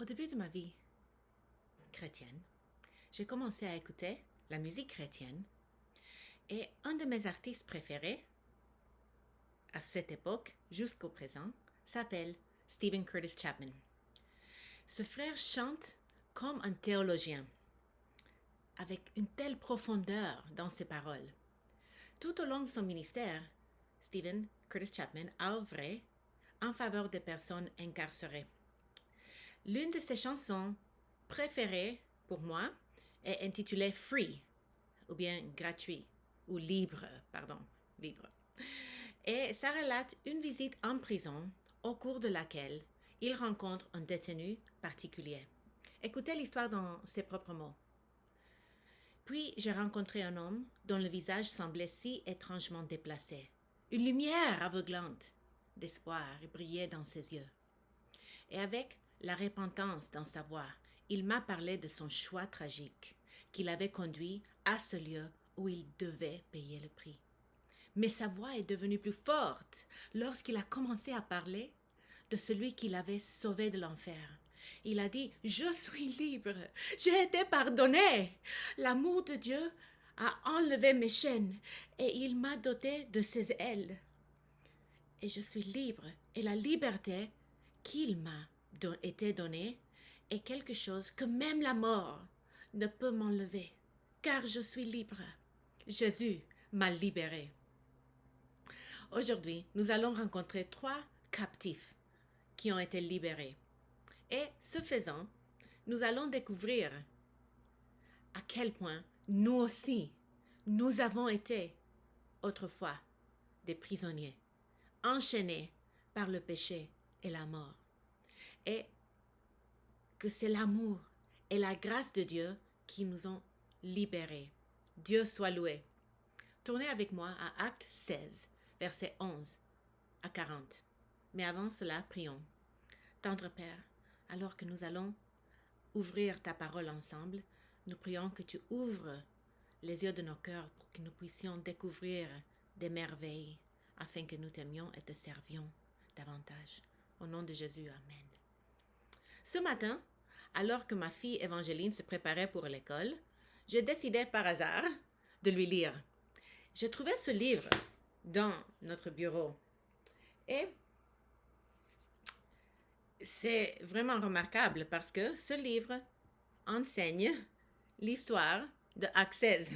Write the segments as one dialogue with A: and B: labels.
A: Au début de ma vie chrétienne, j'ai commencé à écouter la musique chrétienne et un de mes artistes préférés à cette époque jusqu'au présent s'appelle Stephen Curtis Chapman. Ce frère chante comme un théologien, avec une telle profondeur dans ses paroles. Tout au long de son ministère, Stephen Curtis Chapman a œuvré en faveur des personnes incarcérées. L'une de ses chansons préférées pour moi est intitulée Free, ou bien gratuit, ou libre, pardon, libre. Et ça relate une visite en prison au cours de laquelle il rencontre un détenu particulier. Écoutez l'histoire dans ses propres mots. Puis j'ai rencontré un homme dont le visage semblait si étrangement déplacé. Une lumière aveuglante d'espoir brillait dans ses yeux. Et avec la repentance dans sa voix, il m'a parlé de son choix tragique qui l'avait conduit à ce lieu où il devait payer le prix. Mais sa voix est devenue plus forte lorsqu'il a commencé à parler de celui qui l'avait sauvé de l'enfer. Il a dit, je suis libre, j'ai été pardonné. L'amour de Dieu a enlevé mes chaînes et il m'a doté de ses ailes. Et je suis libre et la liberté qu'il m'a été donnée est quelque chose que même la mort ne peut m'enlever, car je suis libre. Jésus m'a libéré. Aujourd'hui, nous allons rencontrer 3 captifs qui ont été libérés. Et ce faisant, nous allons découvrir à quel point nous aussi, nous avons été autrefois des prisonniers, enchaînés par le péché et la mort. Et que c'est l'amour et la grâce de Dieu qui nous ont libérés. Dieu soit loué. Tournez avec moi à Acte 16, versets 11 à 40. Mais avant cela, prions. Tendre Père, alors que nous allons ouvrir ta parole ensemble, nous prions que tu ouvres les yeux de nos cœurs pour que nous puissions découvrir des merveilles afin que nous t'aimions et te servions davantage. Au nom de Jésus, Amen. Ce matin, alors que ma fille Évangéline se préparait pour l'école, j'ai décidé par hasard de lui lire. J'ai trouvé ce livre dans notre bureau et c'est vraiment remarquable parce que ce livre enseigne l'histoire de Acte 16.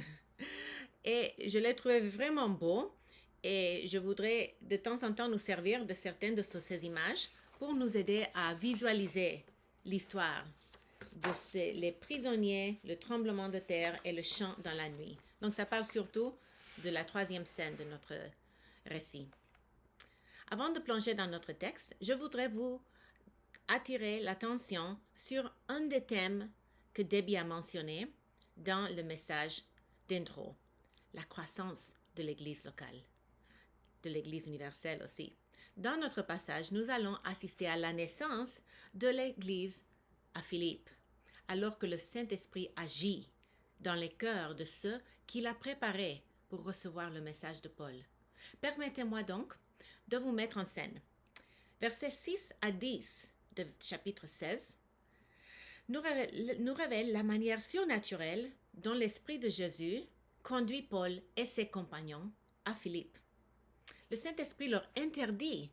A: Et je l'ai trouvé vraiment beau et je voudrais de temps en temps nous servir de certaines de ces images pour nous aider à visualiser l'histoire de les prisonniers, le tremblement de terre et le chant dans la nuit. Donc ça parle surtout de la 3e scène de notre récit. Avant de plonger dans notre texte, je voudrais vous attirer l'attention sur un des thèmes que Debbie a mentionné dans le message d'intro, la croissance de l'Église locale, de l'Église universelle aussi. Dans notre passage, nous allons assister à la naissance de l'Église à Philippe, alors que le Saint-Esprit agit dans les cœurs de ceux qu'il a préparés pour recevoir le message de Paul. Permettez-moi donc de vous mettre en scène. Versets 6 à 10 de chapitre 16 nous révèle la manière surnaturelle dont l'Esprit de Jésus conduit Paul et ses compagnons à Philippe. Le Saint-Esprit leur interdit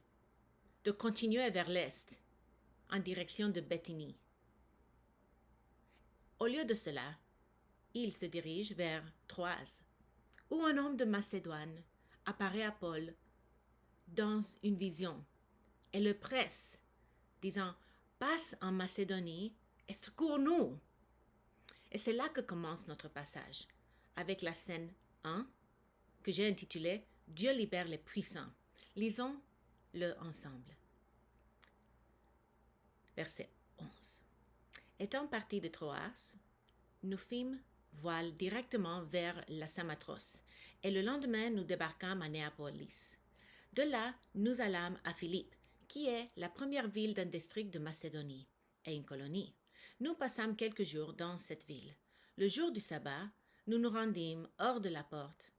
A: de continuer vers l'est en direction de Béthynie. Au lieu de cela, ils se dirigent vers Troas, où un homme de Macédoine apparaît à Paul dans une vision et le presse, disant « Passe en Macédonie et secours-nous ». Et c'est là que commence notre passage, avec la scène 1, que j'ai intitulée « Dieu libère les puissants ». Lisons-le ensemble. Verset 11. Étant partis de Troas, nous fîmes voile directement vers la Samatros, et le lendemain nous débarquâmes à Néapolis. De là, nous allâmes à Philippe, qui est la première ville d'un district de Macédonie, et une colonie. Nous passâmes quelques jours dans cette ville. Le jour du sabbat, nous nous rendîmes hors de la porte,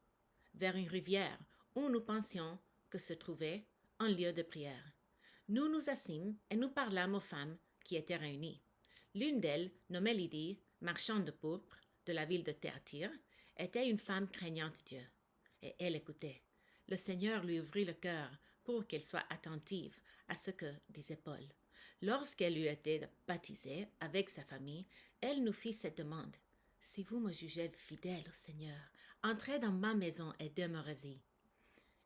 A: vers une rivière où nous pensions que se trouvait un lieu de prière. Nous nous assîmes et nous parlâmes aux femmes qui étaient réunies. L'une d'elles, nommée Lydie, marchande de pourpre de la ville de Thyatire, était une femme craignante Dieu. Et elle écoutait. Le Seigneur lui ouvrit le cœur pour qu'elle soit attentive à ce que disait Paul. Lorsqu'elle eut été baptisée avec sa famille, elle nous fit cette demande. Si vous me jugez fidèle au Seigneur, entrez dans ma maison et demeurez-y.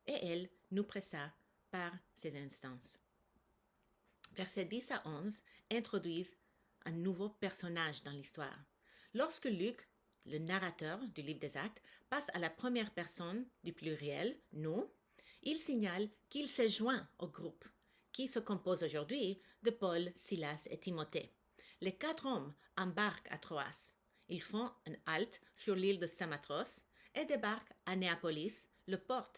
A: Et elle nous pressa par ses instances. Versets 10 à 11 introduisent un nouveau personnage dans l'histoire. Lorsque Luc, le narrateur du livre des Actes, passe à la première personne du pluriel, nous, il signale qu'il s'est joint au groupe, qui se compose aujourd'hui de Paul, Silas et Timothée. Les 4 hommes embarquent à Troas. Ils font un halte sur l'île de Samatros et débarquent à Néapolis, le port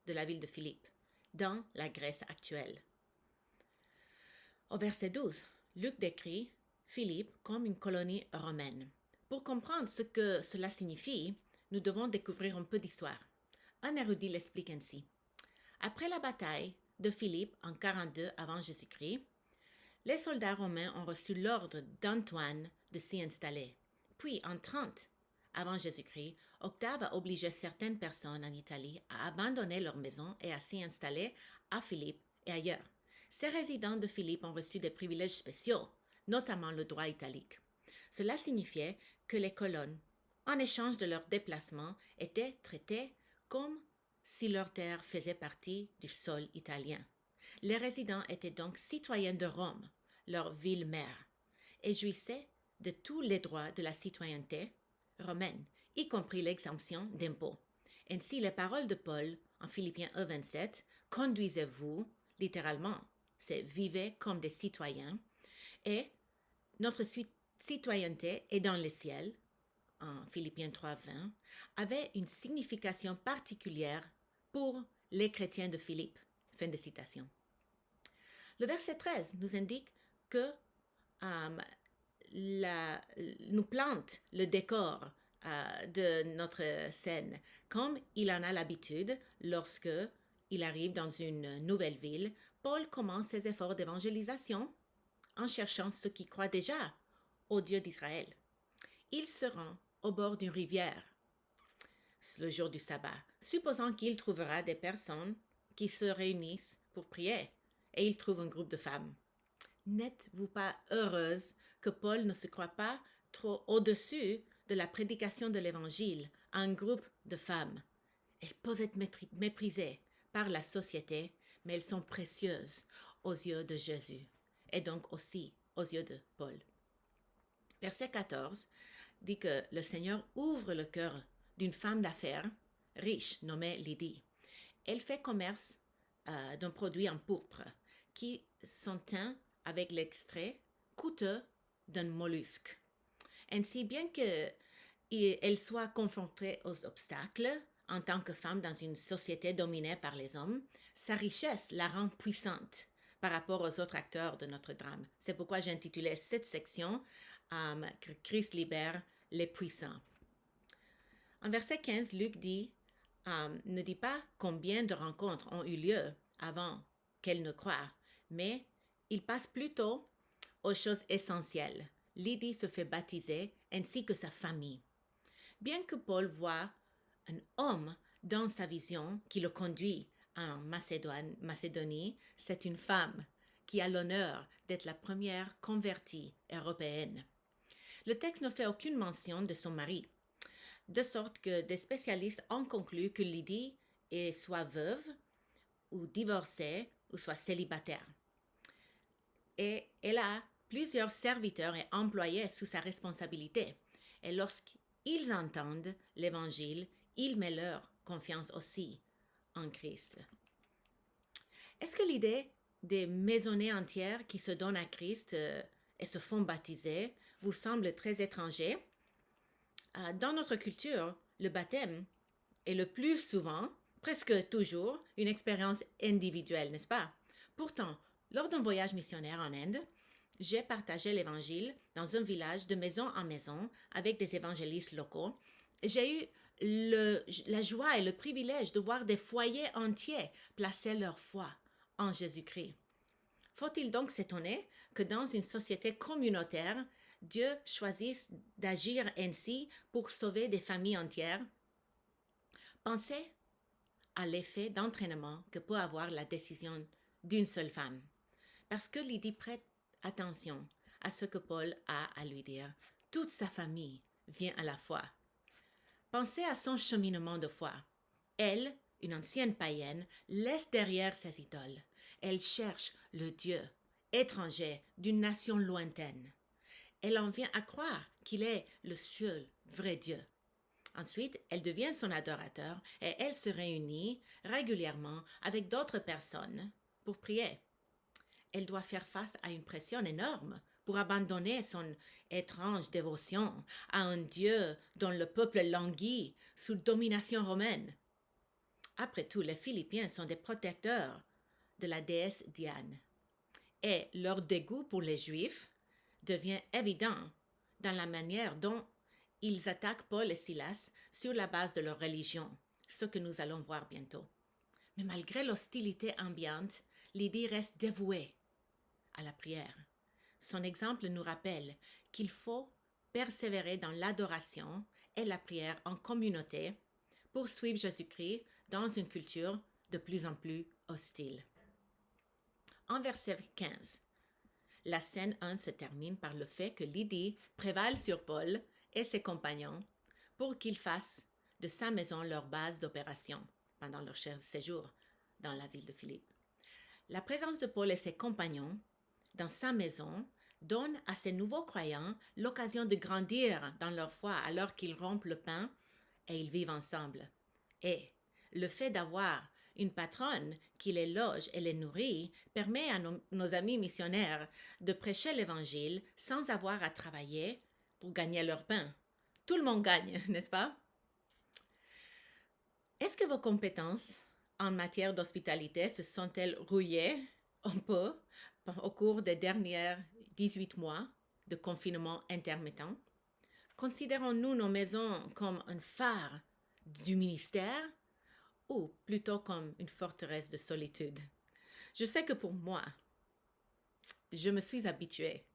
A: de la ville de Philippe, dans la Grèce actuelle. Au verset 12, Luc décrit Philippe comme une colonie romaine. Pour comprendre ce que cela signifie, nous devons découvrir un peu d'histoire. Un érudit l'explique ainsi. Après la bataille de Philippe en 42 avant Jésus-Christ, les soldats romains ont reçu l'ordre d'Antoine de s'y installer. Puis, en 30 avant Jésus-Christ, Octave a obligé certaines personnes en Italie à abandonner leur maison et à s'y installer à Philippe et ailleurs. Ces résidents de Philippe ont reçu des privilèges spéciaux, notamment le droit italique. Cela signifiait que les colons, en échange de leur déplacement, étaient traités comme si leur terre faisait partie du sol italien. Les résidents étaient donc citoyens de Rome, leur ville-mère, et jouissaient de tous les droits de la citoyenneté romaine, y compris l'exemption d'impôts. Ainsi, les paroles de Paul en Philippiens 1,27 « Conduisez-vous », littéralement, c'est « vivez comme des citoyens », et notre citoyenneté est dans le ciel, en Philippiens 3,20, avait une signification particulière pour les chrétiens de Philippe. Fin de citation. Le verset 13 nous indique que nous plante le décor de notre scène, comme il en a l'habitude lorsque il arrive dans une nouvelle ville. Paul commence ses efforts d'évangélisation en cherchant ceux qui croient déjà au Dieu d'Israël. Il se rend au bord d'une rivière le jour du sabbat, supposant qu'il trouvera des personnes qui se réunissent pour prier, et il trouve un groupe de femmes. N'êtes-vous pas heureuse que Paul ne se croit pas trop au-dessus de la prédication de l'Évangile à un groupe de femmes? Elles peuvent être méprisées par la société, mais elles sont précieuses aux yeux de Jésus, et donc aussi aux yeux de Paul. Verset 14 dit que le Seigneur ouvre le cœur d'une femme d'affaires riche nommée Lydie. Elle fait commerce d'un produit en pourpre qui sont teints avec l'extrait coûteux d'un mollusque. Ainsi, bien qu'elle soit confrontée aux obstacles en tant que femme dans une société dominée par les hommes, sa richesse la rend puissante par rapport aux autres acteurs de notre drame. C'est pourquoi j'ai intitulé cette section Christ libère les puissants. En verset 15, Luc ne dit pas combien de rencontres ont eu lieu avant qu'elle ne croie, mais il passe plutôt aux choses essentielles. Lydie se fait baptiser ainsi que sa famille. Bien que Paul voit un homme dans sa vision qui le conduit en Macédonie, c'est une femme qui a l'honneur d'être la première convertie européenne. Le texte ne fait aucune mention de son mari, de sorte que des spécialistes ont conclu que Lydie est soit veuve ou divorcée ou soit célibataire. Et elle a plusieurs serviteurs et employés sous sa responsabilité. Et lorsqu'ils entendent l'Évangile, ils mettent leur confiance aussi en Christ. Est-ce que l'idée des maisonnées entières qui se donnent à Christ et se font baptiser vous semble très étranger? Dans notre culture, le baptême est le plus souvent, presque toujours, une expérience individuelle, n'est-ce pas? Pourtant, lors d'un voyage missionnaire en Inde, j'ai partagé l'Évangile dans un village de maison en maison avec des évangélistes locaux. J'ai eu la joie et le privilège de voir des foyers entiers placer leur foi en Jésus-Christ. Faut-il donc s'étonner que dans une société communautaire, Dieu choisisse d'agir ainsi pour sauver des familles entières? Pensez à l'effet d'entraînement que peut avoir la décision d'une seule femme. Parce que Lydie prête attention à ce que Paul a à lui dire, toute sa famille vient à la foi. Pensez à son cheminement de foi. Elle, une ancienne païenne, laisse derrière ses idoles. Elle cherche le Dieu étranger d'une nation lointaine. Elle en vient à croire qu'il est le seul vrai Dieu. Ensuite, elle devient son adorateur et elle se réunit régulièrement avec d'autres personnes pour prier. Elle doit faire face à une pression énorme pour abandonner son étrange dévotion à un Dieu dont le peuple languit sous domination romaine. Après tout, les Philippiens sont des protecteurs de la déesse Diane. Et leur dégoût pour les Juifs devient évident dans la manière dont ils attaquent Paul et Silas sur la base de leur religion, ce que nous allons voir bientôt. Mais malgré l'hostilité ambiante, Lydie reste dévouée à la prière. Son exemple nous rappelle qu'il faut persévérer dans l'adoration et la prière en communauté pour suivre Jésus-Christ dans une culture de plus en plus hostile. En verset 15, la scène 1 se termine par le fait que Lydie prévale sur Paul et ses compagnons pour qu'ils fassent de sa maison leur base d'opération pendant leur séjour dans la ville de Philippe. La présence de Paul et ses compagnons dans sa maison donne à ces nouveaux croyants l'occasion de grandir dans leur foi alors qu'ils rompent le pain et ils vivent ensemble. Et le fait d'avoir une patronne qui les loge et les nourrit permet à nos amis missionnaires de prêcher l'Évangile sans avoir à travailler pour gagner leur pain. Tout le monde gagne, n'est-ce pas? Est-ce que vos compétences en matière d'hospitalité se sont-elles rouillées un peu au cours des derniers 18 mois de confinement intermittent? Considérons-nous nos maisons comme un phare du ministère ou plutôt comme une forteresse de solitude? Je sais que pour moi, je me suis habituée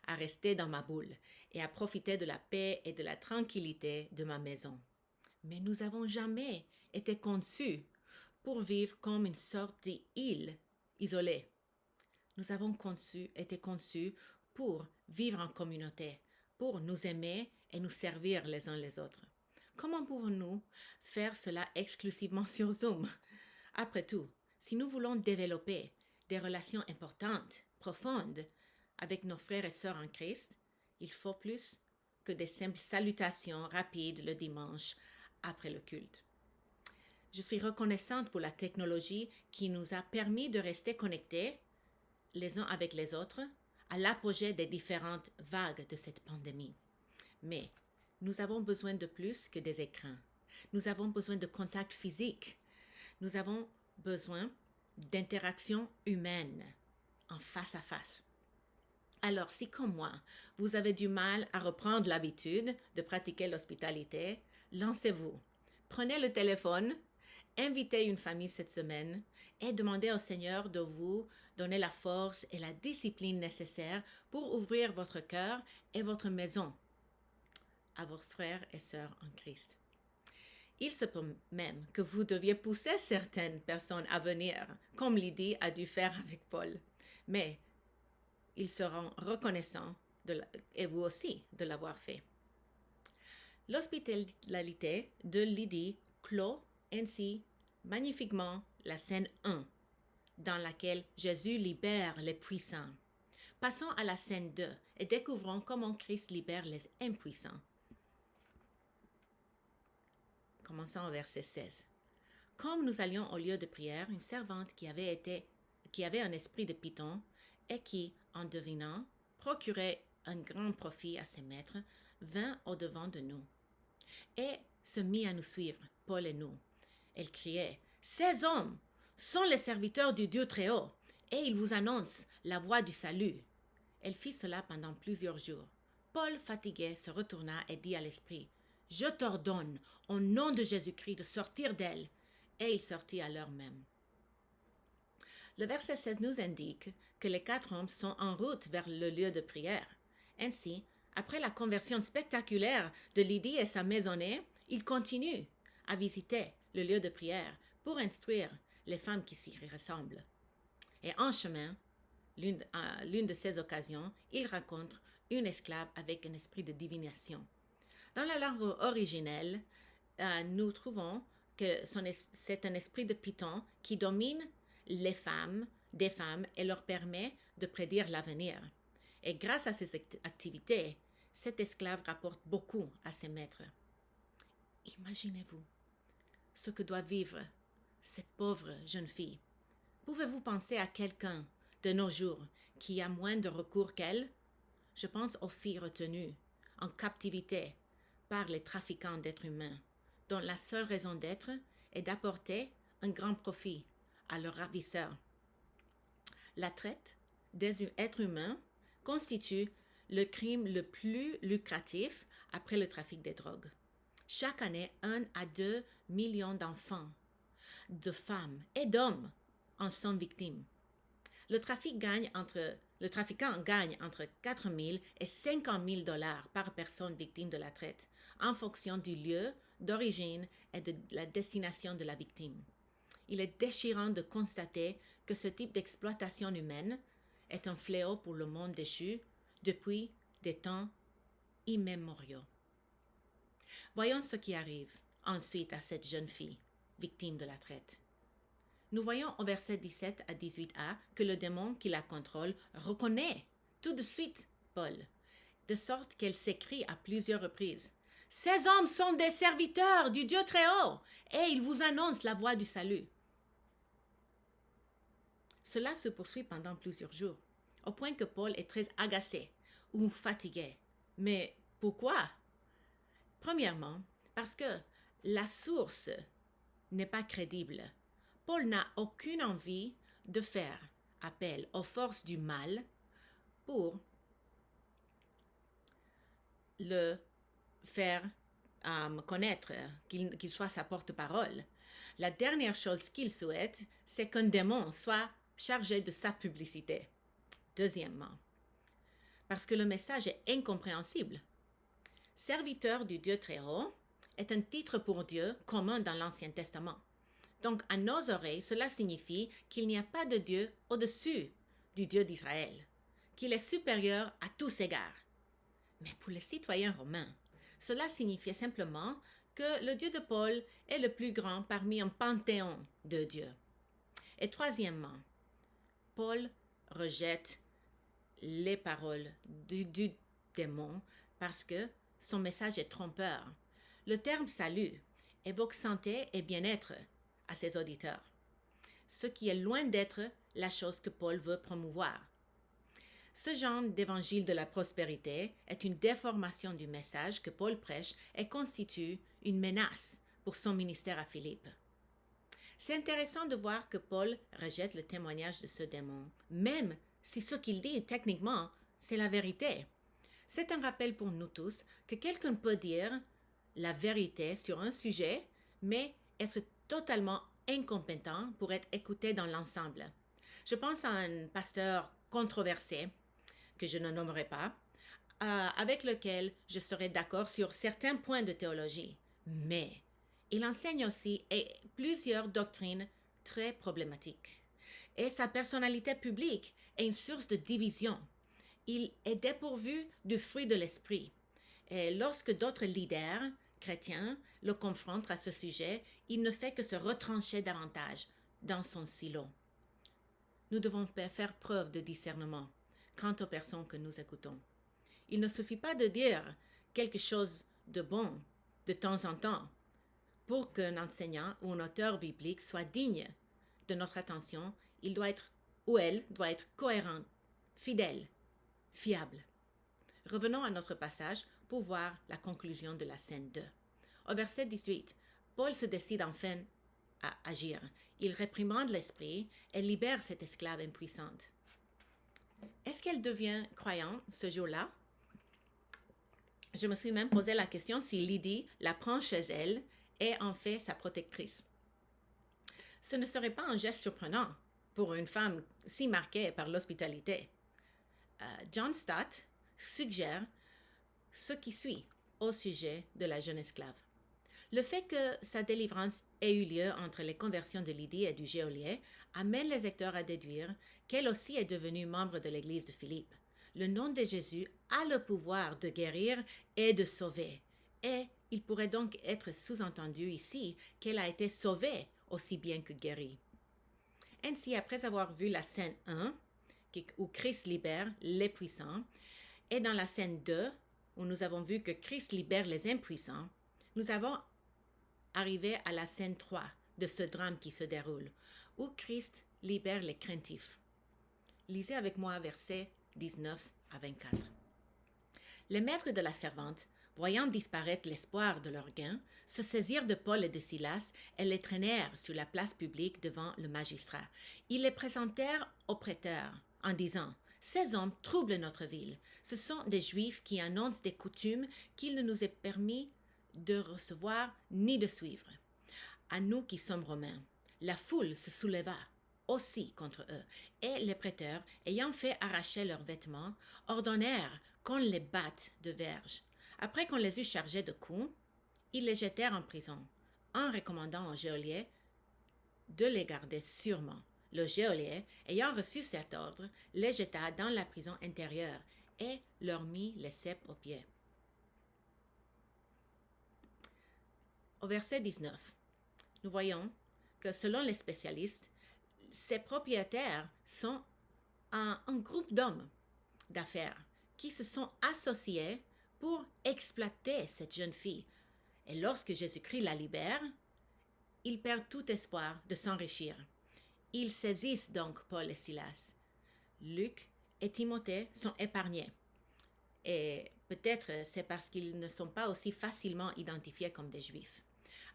A: à rester dans ma boule et à profiter de la paix et de la tranquillité de ma maison. Mais nous n'avons jamais été conçus pour vivre comme une sorte d'île isolée. Nous avons été conçus pour vivre en communauté, pour nous aimer et nous servir les uns les autres. Comment pouvons-nous faire cela exclusivement sur Zoom? Après tout, si nous voulons développer des relations importantes, profondes, avec nos frères et sœurs en Christ, il faut plus que des simples salutations rapides le dimanche après le culte. Je suis reconnaissante pour la technologie qui nous a permis de rester connectés les uns avec les autres à l'apogée des différentes vagues de cette pandémie. Mais nous avons besoin de plus que des écrans. Nous avons besoin de contact physique. Nous avons besoin d'interaction humaine en face à face. Alors, si comme moi, vous avez du mal à reprendre l'habitude de pratiquer l'hospitalité, lancez-vous. Prenez le téléphone, invitez une famille cette semaine et demandez au Seigneur de vous donner la force et la discipline nécessaires pour ouvrir votre cœur et votre maison à vos frères et sœurs en Christ. Il se peut même que vous deviez pousser certaines personnes à venir, comme Lydie a dû faire avec Paul. Mais ils seront reconnaissants, et vous aussi, de l'avoir fait. L'hospitalité de Lydie clôt ainsi magnifiquement la scène 1, dans laquelle Jésus libère les puissants. Passons à la scène 2 et découvrons comment Christ libère les impuissants. Commençons au verset 16. Comme nous allions au lieu de prière, une servante qui avait un esprit de python et qui, en devinant, procurait un grand profit à ses maîtres, vint au-devant de nous et se mit à nous suivre, Paul et nous. Elle criait, « Ces hommes sont les serviteurs du Dieu Très-Haut et ils vous annoncent la voie du salut. » Elle fit cela pendant plusieurs jours. Paul, fatigué, se retourna et dit à l'esprit, « Je t'ordonne, au nom de Jésus-Christ, de sortir d'elle. » Et il sortit à l'heure même. Le verset 16 nous indique que les 4 hommes sont en route vers le lieu de prière. Ainsi, Après la conversion spectaculaire de Lydie et sa maisonnée, il continue à visiter le lieu de prière pour instruire les femmes qui s'y ressemblent. Et en chemin, l'une de ces occasions, il rencontre une esclave avec un esprit de divination. Dans la langue originelle, nous trouvons que c'est un esprit de Python qui domine des femmes et leur permet de prédire l'avenir. Et grâce à ces activités, cet esclave rapporte beaucoup à ses maîtres. Imaginez-vous ce que doit vivre cette pauvre jeune fille. Pouvez-vous penser à quelqu'un de nos jours qui a moins de recours qu'elle? Je pense aux filles retenues en captivité par les trafiquants d'êtres humains, dont la seule raison d'être est d'apporter un grand profit à leurs ravisseurs. La traite des êtres humains constitue le crime le plus lucratif après le trafic des drogues. Chaque année, 1 à 2 millions d'enfants, de femmes et d'hommes en sont victimes. Le trafiquant gagne entre 4 000 et 50 000 dollars par personne victime de la traite, en fonction du lieu d'origine et de la destination de la victime. Il est déchirant de constater que ce type d'exploitation humaine est un fléau pour le monde déchu depuis des temps immémoriaux. Voyons ce qui arrive ensuite à cette jeune fille, victime de la traite. Nous voyons au verset 17 à 18a que le démon qui la contrôle reconnaît tout de suite Paul, de sorte qu'elle s'écrie à plusieurs reprises « Ces hommes sont des serviteurs du Dieu très haut, et ils vous annoncent la voie du salut. » Cela se poursuit pendant plusieurs jours, au point que Paul est très agacé ou fatigué. Mais pourquoi? Premièrement, parce que la source n'est pas crédible. Paul n'a aucune envie de faire appel aux forces du mal pour le faire connaître, qu'il soit sa porte-parole. La dernière chose qu'il souhaite, c'est qu'un démon soit chargé de sa publicité. Deuxièmement, parce que le message est incompréhensible. Serviteur du Dieu très haut est un titre pour Dieu commun dans l'Ancien Testament. Donc, à nos oreilles, cela signifie qu'il n'y a pas de Dieu au-dessus du Dieu d'Israël, qu'il est supérieur à tous égards. Mais pour les citoyens romains, cela signifiait simplement que le Dieu de Paul est le plus grand parmi un panthéon de dieux. Et troisièmement, Paul rejette les paroles du démon parce que son message est trompeur. Le terme salut évoque santé et bien-être à ses auditeurs, ce qui est loin d'être la chose que Paul veut promouvoir. Ce genre d'évangile de la prospérité est une déformation du message que Paul prêche et constitue une menace pour son ministère à Philippe. C'est intéressant de voir que Paul rejette le témoignage de ce démon, même si ce qu'il dit techniquement, c'est la vérité. C'est un rappel pour nous tous que quelqu'un peut dire la vérité sur un sujet, mais être totalement incompétent pour être écouté dans l'ensemble. Je pense à un pasteur controversé, que je ne nommerai pas, avec lequel je serais d'accord sur certains points de théologie, mais il enseigne aussi plusieurs doctrines très problématiques. Et sa personnalité publique est une source de division. Il est dépourvu du fruit de l'esprit. Et lorsque d'autres leaders chrétiens le confrontent à ce sujet, il ne fait que se retrancher davantage dans son silo. Nous devons faire preuve de discernement quant aux personnes que nous écoutons. Il ne suffit pas de dire quelque chose de bon de temps en temps pour qu'un enseignant ou un auteur biblique soit digne de notre attention. Il doit être, ou elle doit être cohérent, fidèle, fiable. Revenons à notre passage pour voir la conclusion de la scène 2. Au verset 18, Paul se décide enfin à agir. Il réprimande l'esprit et libère cette esclave impuissante. Est-ce qu'elle devient croyante ce jour-là? Je me suis même posé la question si Lydie la prend chez elle et en fait sa protectrice. Ce ne serait pas un geste surprenant pour une femme si marquée par l'hospitalité. John Stott suggère ce qui suit au sujet de la jeune esclave. Le fait que sa délivrance ait eu lieu entre les conversions de Lydie et du geôlier amène les lecteurs à déduire qu'elle aussi est devenue membre de l'Église de Philippe. Le nom de Jésus a le pouvoir de guérir et de sauver. Et il pourrait donc être sous-entendu ici qu'elle a été sauvée aussi bien que guérie. Ainsi, après avoir vu la scène 1, où Christ libère les puissants, et dans la scène 2, où nous avons vu que Christ libère les impuissants, nous avons arrivé à la scène 3 de ce drame qui se déroule, où Christ libère les craintifs. Lisez avec moi versets 19 à 24. Les maîtres de la servante, voyant disparaître l'espoir de leur gain, se saisirent de Paul et de Silas et les traînèrent sur la place publique devant le magistrat. Ils les présentèrent au prêteur en disant « Ces hommes troublent notre ville. Ce sont des Juifs qui annoncent des coutumes qu'il ne nous est permis de recevoir ni de suivre. À nous qui sommes Romains, la foule se souleva aussi contre eux, et les prêteurs, ayant fait arracher leurs vêtements, ordonnèrent qu'on les batte de verges. Après qu'on les eut chargés de coups, ils les jetèrent en prison, en recommandant au geôlier de les garder sûrement. Le geôlier, ayant reçu cet ordre, les jeta dans la prison intérieure et leur mit les ceps aux pieds. Au verset 19, nous voyons que selon les spécialistes, ces propriétaires sont un groupe d'hommes d'affaires qui se sont associés pour exploiter cette jeune fille. Et lorsque Jésus-Christ la libère, ils perdent tout espoir de s'enrichir. Ils saisissent donc Paul et Silas. Luc et Timothée sont épargnés. Et peut-être c'est parce qu'ils ne sont pas aussi facilement identifiés comme des Juifs.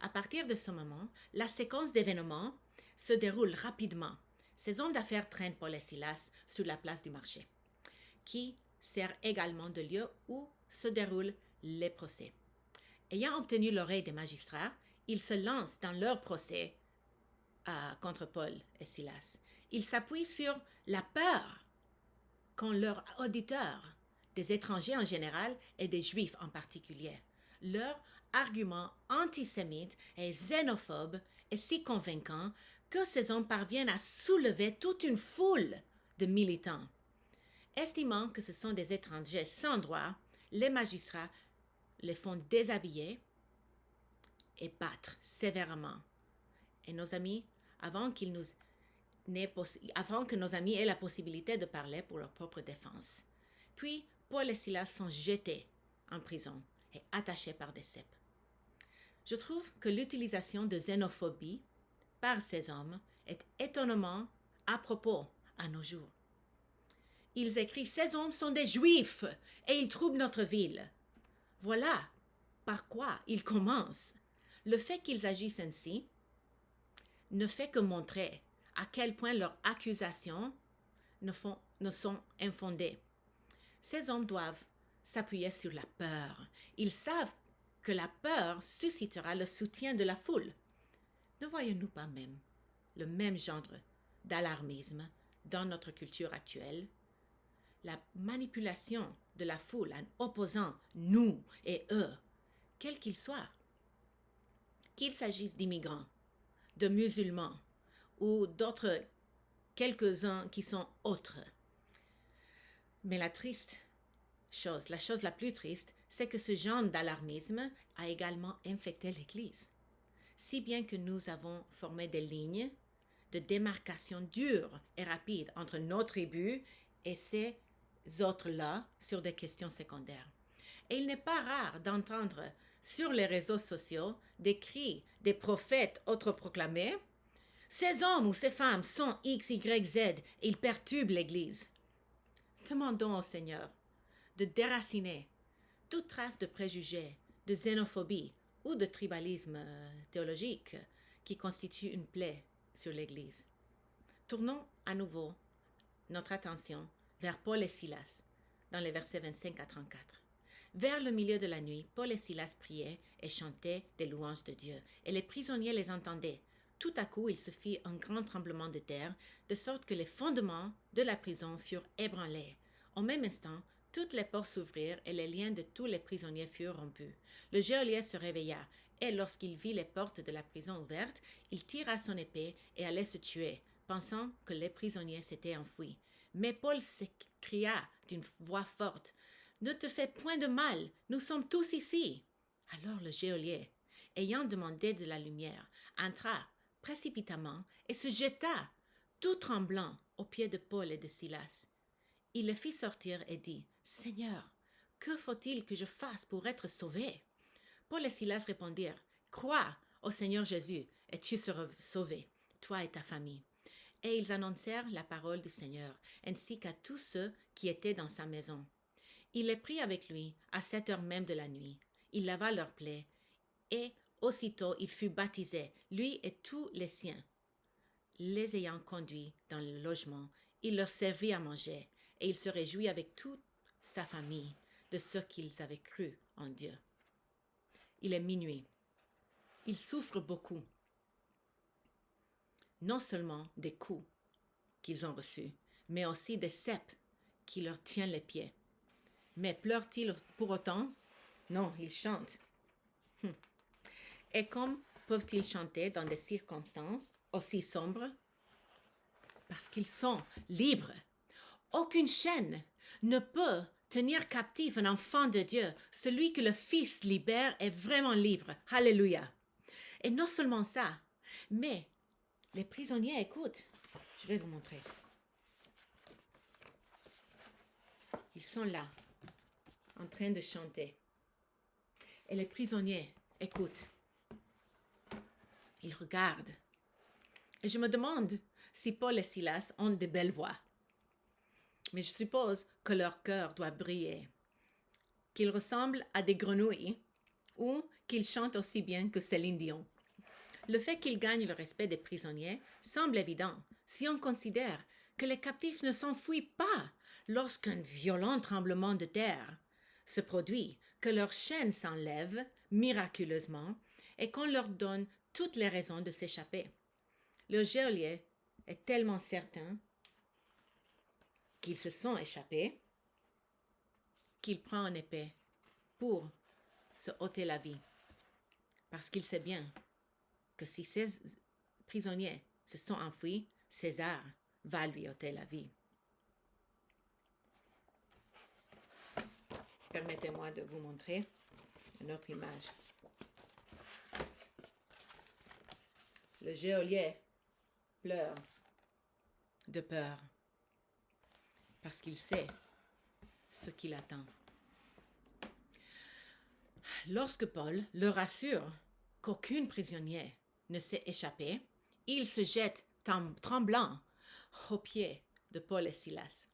A: À partir de ce moment, la séquence d'événements se déroule rapidement. Ces hommes d'affaires traînent Paul et Silas sur la place du marché, qui sert également de lieu où se déroulent les procès. Ayant obtenu l'oreille des magistrats, ils se lancent dans leur procès contre Paul et Silas. Ils s'appuient sur la peur qu'ont leurs auditeurs, des étrangers en général et des Juifs en particulier. Leur argument antisémite et xénophobe est si convaincant que ces hommes parviennent à soulever toute une foule de militants. Estimant que ce sont des étrangers sans droit, les magistrats les font déshabiller et battre sévèrement. Et nos amis, avant que nos amis aient la possibilité de parler pour leur propre défense. Puis, Paul et Silas sont jetés en prison et attachés par des ceps. Je trouve que l'utilisation de xénophobie par ces hommes est étonnamment à propos à nos jours. Ils écrivent « Ces hommes sont des Juifs et ils troublent notre ville ». Voilà par quoi ils commencent. Le fait qu'ils agissent ainsi ne fait que montrer à quel point leurs accusations ne sont infondées. Ces hommes doivent s'appuyer sur la peur. Ils savent que la peur suscitera le soutien de la foule. Ne voyons-nous pas même le même genre d'alarmisme dans notre culture actuelle? La manipulation de la foule en opposant nous et eux, quels qu'ils soient, qu'il s'agisse d'immigrants, de musulmans ou d'autres quelques-uns qui sont autres. Mais la chose la plus triste, c'est que ce genre d'alarmisme a également infecté l'Église. Si bien que nous avons formé des lignes de démarcation dures et rapides entre nos tribus et ces autres-là sur des questions secondaires. Et il n'est pas rare d'entendre sur les réseaux sociaux des cris des prophètes autoproclamés « Ces hommes ou ces femmes sont X, Y, Z et ils perturbent l'Église. » Demandons au Seigneur de déraciner toute trace de préjugés, de xénophobie ou de tribalisme théologique qui constitue une plaie sur l'Église. Tournons à nouveau notre attention vers Paul et Silas dans les versets 25 à 34. Vers le milieu de la nuit, Paul et Silas priaient et chantaient des louanges de Dieu, et les prisonniers les entendaient. Tout à coup, il se fit un grand tremblement de terre, de sorte que les fondements de la prison furent ébranlés. Au même instant, Toutes les portes s'ouvrirent et les liens de tous les prisonniers furent rompus. Le geôlier se réveilla, et lorsqu'il vit les portes de la prison ouvertes, il tira son épée et allait se tuer, pensant que les prisonniers s'étaient enfuis. Mais Paul s'écria d'une voix forte, « Ne te fais point de mal, nous sommes tous ici. » Alors le geôlier, ayant demandé de la lumière, entra précipitamment et se jeta, tout tremblant, aux pieds de Paul et de Silas. Il les fit sortir et dit, « Seigneur, que faut-il que je fasse pour être sauvé ?» Paul et Silas répondirent, « Crois au Seigneur Jésus, et tu seras sauvé, toi et ta famille. » Et ils annoncèrent la parole du Seigneur, ainsi qu'à tous ceux qui étaient dans sa maison. Il les prit avec lui à 7 heures même de la nuit. Il lava leurs plaies, et aussitôt il fut baptisé, lui et tous les siens. Les ayant conduits dans le logement, il leur servit à manger, et il se réjouit avec toute sa famille de ce qu'ils avaient cru en Dieu. Il est minuit. Ils souffrent beaucoup, non seulement des coups qu'ils ont reçus, mais aussi des ceps qui leur tiennent les pieds. Mais pleurent-ils pour autant? Non, ils chantent. Et comme peuvent-ils chanter dans des circonstances aussi sombres? Parce qu'ils sont libres. Aucune chaîne ne peut tenir captif un enfant de Dieu. Celui que le Fils libère est vraiment libre. Alléluia. Et non seulement ça, mais les prisonniers écoutent. Je vais vous montrer. Ils sont là, en train de chanter. Et les prisonniers écoutent. Ils regardent. Et je me demande si Paul et Silas ont de belles voix. Mais je suppose que leur cœur doit briller, qu'ils ressemblent à des grenouilles ou qu'ils chantent aussi bien que Céline Dion. Le fait qu'ils gagnent le respect des prisonniers semble évident si on considère que les captifs ne s'enfuient pas lorsqu'un violent tremblement de terre se produit, que leurs chaînes s'enlèvent miraculeusement et qu'on leur donne toutes les raisons de s'échapper. Le geôlier est tellement certain qu'ils se sont échappés qu'il prend une épée pour se ôter la vie, parce qu'il sait bien que si ces prisonniers se sont enfuis, César va lui ôter la vie. Permettez-moi de vous montrer une autre image. Le geôlier pleure de peur parce qu'il sait ce qu'il attend. Lorsque Paul leur assure qu'aucun prisonnier ne s'est échappé, il se jette tremblant aux pieds de Paul et Silas.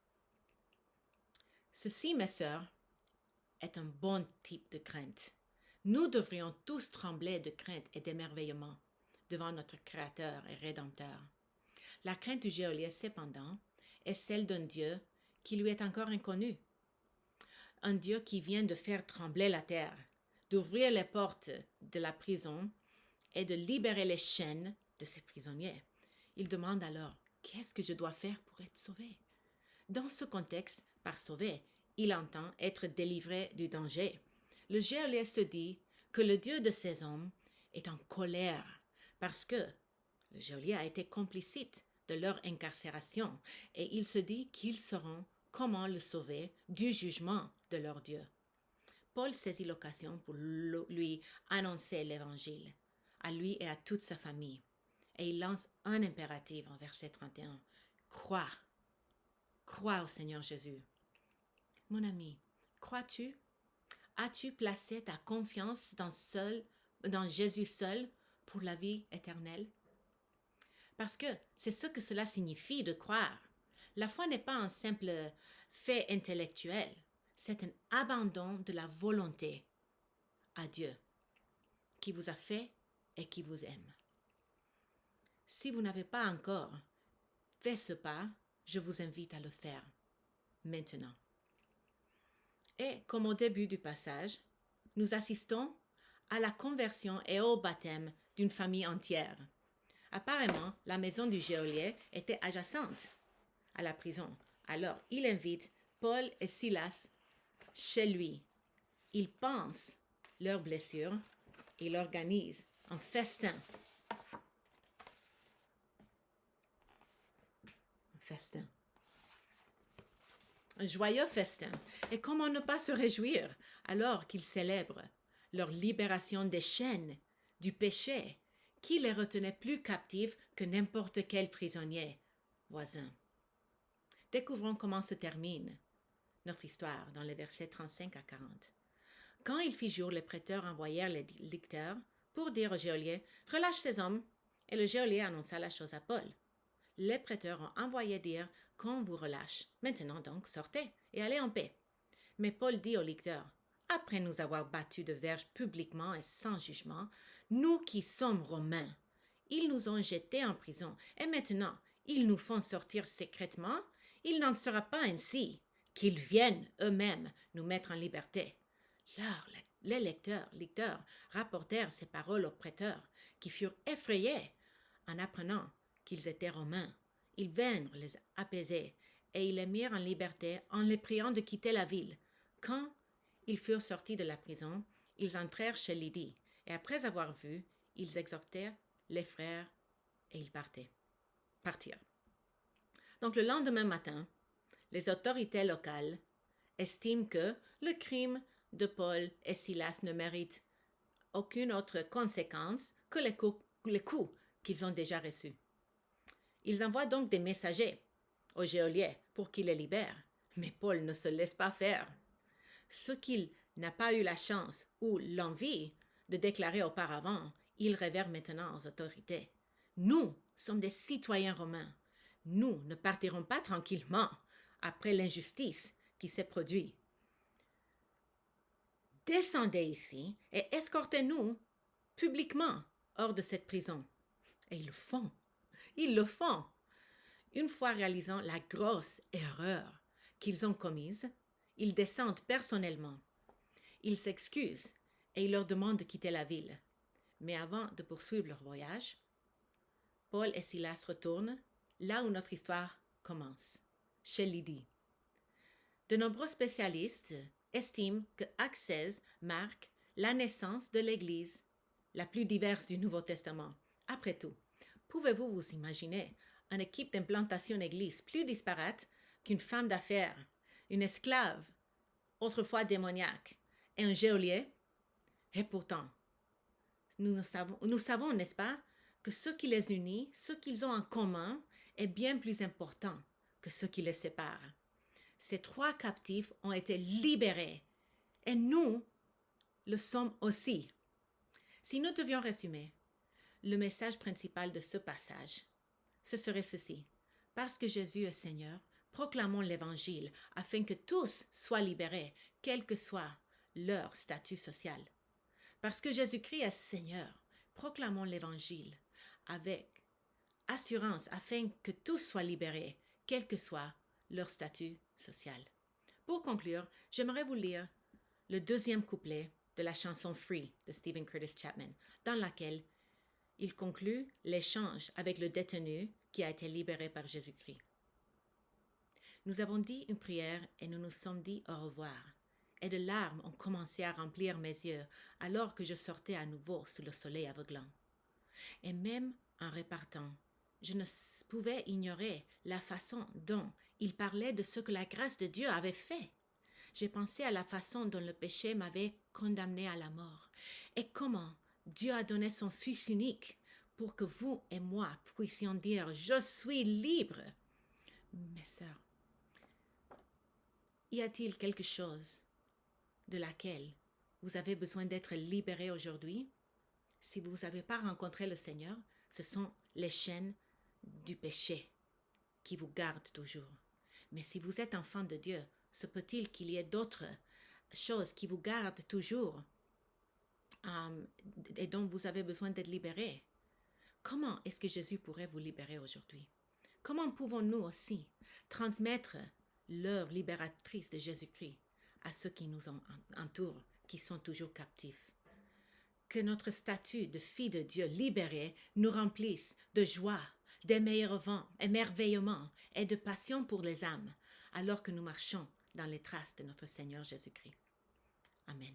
A: Ceci, mes sœurs, est un bon type de crainte. Nous devrions tous trembler de crainte et d'émerveillement devant notre Créateur et Rédempteur. La crainte du geôlier, cependant, est celle d'un Dieu qui lui est encore inconnu. Un Dieu qui vient de faire trembler la terre, d'ouvrir les portes de la prison et de libérer les chaînes de ses prisonniers. Il demande alors, qu'est-ce que je dois faire pour être sauvé? Dans ce contexte, par sauver, il entend être délivré du danger. Le geôlier se dit que le Dieu de ces hommes est en colère parce que le geôlier a été complicite de leur incarcération et il se dit qu'ils sauront comment le sauver du jugement de leur Dieu. Paul saisit l'occasion pour lui annoncer l'évangile, à lui et à toute sa famille. Et il lance un impératif en verset 31. Crois. Crois au Seigneur Jésus. Mon ami, crois-tu? As-tu placé ta confiance dans Jésus seul pour la vie éternelle? Parce que c'est ce que cela signifie de croire. La foi n'est pas un simple fait intellectuel, c'est un abandon de la volonté à Dieu qui vous a fait et qui vous aime. Si vous n'avez pas encore fait ce pas, je vous invite à le faire maintenant. Et comme au début du passage, nous assistons à la conversion et au baptême d'une famille entière. Apparemment, la maison du geôlier était adjacente à la prison. Alors, il invite Paul et Silas chez lui. Il pense leurs blessures et il organise un festin. Un festin. Un joyeux festin. Et comment ne pas se réjouir alors qu'ils célèbrent leur libération des chaînes, du péché, qui les retenait plus captifs que n'importe quel prisonnier voisin. Découvrons comment se termine notre histoire dans les versets 35 à 40. Quand il fit jour, les prêteurs envoyèrent les licteurs pour dire au geôlier « Relâche ces hommes !» Et le geôlier annonça la chose à Paul. Les prêteurs ont envoyé dire « Qu'on vous relâche. Maintenant donc, sortez et allez en paix. » Mais Paul dit aux licteurs « Après nous avoir battus de verge publiquement et sans jugement, nous qui sommes Romains, ils nous ont jetés en prison et maintenant ils nous font sortir secrètement. Il n'en sera pas ainsi. Qu'ils viennent eux-mêmes nous mettre en liberté. » Les lecteurs rapportèrent ces paroles aux prêteurs, qui furent effrayés en apprenant qu'ils étaient romains. Ils vinrent les apaiser et ils les mirent en liberté en les priant de quitter la ville. Quand ils furent sortis de la prison, ils entrèrent chez Lydie et après avoir vu, ils exhortèrent les frères et ils partirent. Donc le lendemain matin, les autorités locales estiment que le crime de Paul et Silas ne mérite aucune autre conséquence que les coups qu'ils ont déjà reçus. Ils envoient donc des messagers au geôlier pour qu'il les libère, mais Paul ne se laisse pas faire. Ce qu'il n'a pas eu la chance ou l'envie de déclarer auparavant, il révèle maintenant aux autorités. Nous sommes des citoyens romains. Nous ne partirons pas tranquillement après l'injustice qui s'est produite. Descendez ici et escortez-nous publiquement hors de cette prison. Et ils le font. Ils le font. Une fois réalisant la grosse erreur qu'ils ont commise, ils descendent personnellement. Ils s'excusent et ils leur demandent de quitter la ville. Mais avant de poursuivre leur voyage, Paul et Silas retournent là où notre histoire commence, chez Lydie. De nombreux spécialistes estiment que Actes 16 marque la naissance de l'Église la plus diverse du Nouveau Testament. Après tout, pouvez-vous vous imaginer une équipe d'implantation d'église plus disparate qu'une femme d'affaires, une esclave, autrefois démoniaque, et un geôlier? Et pourtant, nous savons, n'est-ce pas, que ce qui les unit, ce qu'ils ont en commun, est bien plus important que ce qui les sépare. Ces trois captifs ont été libérés et nous le sommes aussi. Si nous devions résumer le message principal de ce passage, ce serait ceci. Parce que Jésus est Seigneur, proclamons l'Évangile afin que tous soient libérés, quel que soit leur statut social. Parce que Jésus-Christ est Seigneur, proclamons l'Évangile avec assurance afin que tous soient libérés, quel que soit leur statut social. Pour conclure, j'aimerais vous lire le deuxième couplet de la chanson Free de Stephen Curtis Chapman, dans laquelle il conclut l'échange avec le détenu qui a été libéré par Jésus-Christ. Nous avons dit une prière et nous nous sommes dit au revoir, et de larmes ont commencé à remplir mes yeux alors que je sortais à nouveau sous le soleil aveuglant. Et même en repartant, je ne pouvais ignorer la façon dont il parlait de ce que la grâce de Dieu avait fait. J'ai pensé à la façon dont le péché m'avait condamné à la mort et comment Dieu a donné son Fils unique pour que vous et moi puissions dire « Je suis libre ». Mes sœurs, y a-t-il quelque chose de laquelle vous avez besoin d'être libérés aujourd'hui? Si vous n'avez pas rencontré le Seigneur, ce sont les chaînes du péché qui vous gardent toujours. Mais si vous êtes enfant de Dieu, se peut-il qu'il y ait d'autres choses qui vous gardent toujours et dont vous avez besoin d'être libérés? Comment est-ce que Jésus pourrait vous libérer aujourd'hui? Comment pouvons-nous aussi transmettre l'œuvre libératrice de Jésus-Christ à ceux qui nous entourent, qui sont toujours captifs? Que notre statut de fille de Dieu libérée nous remplisse de joie, d'émerveillement et de passion pour les âmes, alors que nous marchons dans les traces de notre Seigneur Jésus-Christ. Amen.